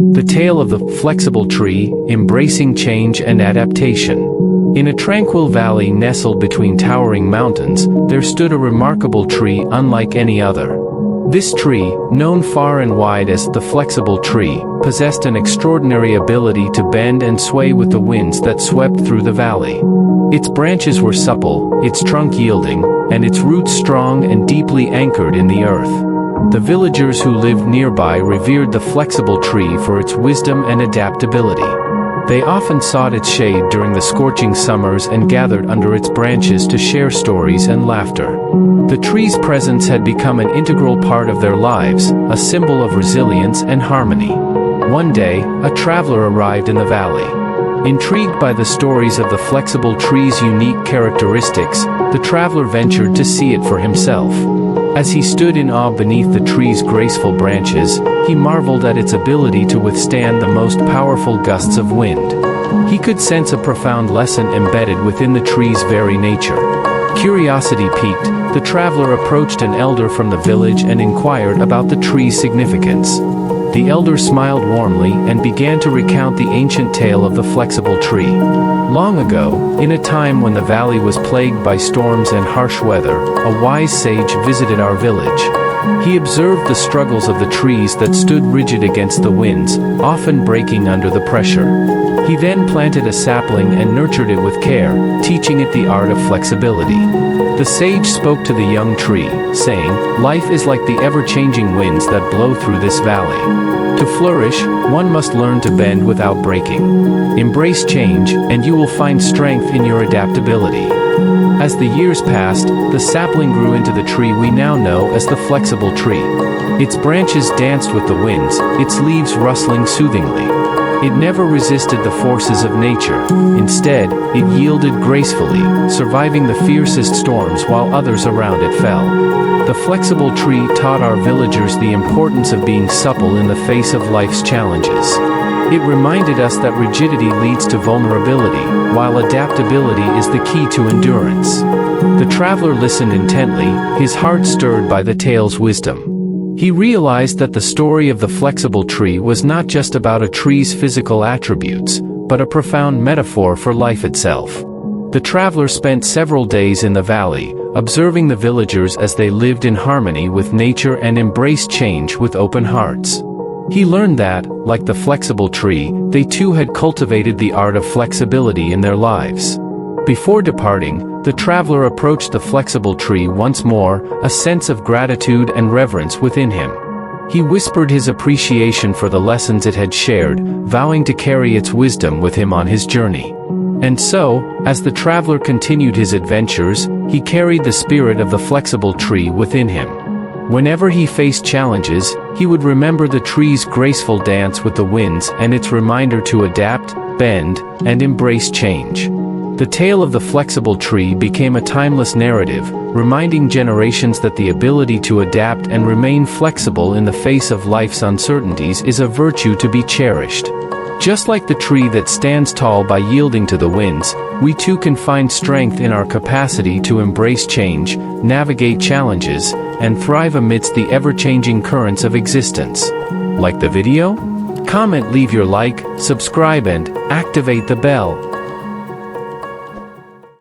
The tale of the flexible tree, embracing change and adaptation. In a tranquil valley nestled between towering mountains, there stood a remarkable tree unlike any other. This tree, known far and wide as the flexible tree, possessed an extraordinary ability to bend and sway with the winds that swept through the valley. Its branches were supple, its trunk yielding, and its roots strong and deeply anchored in the earth. The villagers who lived nearby revered the flexible tree for its wisdom and adaptability. They often sought its shade during the scorching summers and gathered under its branches to share stories and laughter. The tree's presence had become an integral part of their lives, a symbol of resilience and harmony. One day, a traveler arrived in the valley. Intrigued by the stories of the flexible tree's unique characteristics, the traveler ventured to see it for himself. As he stood in awe beneath the tree's graceful branches, he marveled at its ability to withstand the most powerful gusts of wind. He could sense a profound lesson embedded within the tree's very nature. Curiosity piqued, the traveler approached an elder from the village and inquired about the tree's significance. The elder smiled warmly and began to recount the ancient tale of the flexible tree. Long ago, in a time when the valley was plagued by storms and harsh weather, a wise sage visited our village. He observed the struggles of the trees that stood rigid against the winds, often breaking under the pressure. He then planted a sapling and nurtured it with care, teaching it the art of flexibility. The sage spoke to the young tree, saying, "Life is like the ever-changing winds that blow through this valley. To flourish, one must learn to bend without breaking. Embrace change, and you will find strength in your adaptability." As the years passed, the sapling grew into the tree we now know as the flexible tree. Its branches danced with the winds, its leaves rustling soothingly. It never resisted the forces of nature. Instead, it yielded gracefully, surviving the fiercest storms while others around it fell. The flexible tree taught our villagers the importance of being supple in the face of life's challenges. It reminded us that rigidity leads to vulnerability, while adaptability is the key to endurance. The traveler listened intently, his heart stirred by the tale's wisdom. He realized that the story of the flexible tree was not just about a tree's physical attributes, but a profound metaphor for life itself. The traveler spent several days in the valley, observing the villagers as they lived in harmony with nature and embraced change with open hearts. He learned that, like the flexible tree, they too had cultivated the art of flexibility in their lives. Before departing, the traveler approached the flexible tree once more, a sense of gratitude and reverence within him. He whispered his appreciation for the lessons it had shared, vowing to carry its wisdom with him on his journey. And so, as the traveler continued his adventures, he carried the spirit of the flexible tree within him. Whenever he faced challenges, he would remember the tree's graceful dance with the winds and its reminder to adapt, bend, and embrace change. The tale of the flexible tree became a timeless narrative, reminding generations that the ability to adapt and remain flexible in the face of life's uncertainties is a virtue to be cherished. Just like the tree that stands tall by yielding to the winds, we too can find strength in our capacity to embrace change, navigate challenges, and thrive amidst the ever-changing currents of existence. Like the video? Comment, leave your like, subscribe and activate the bell.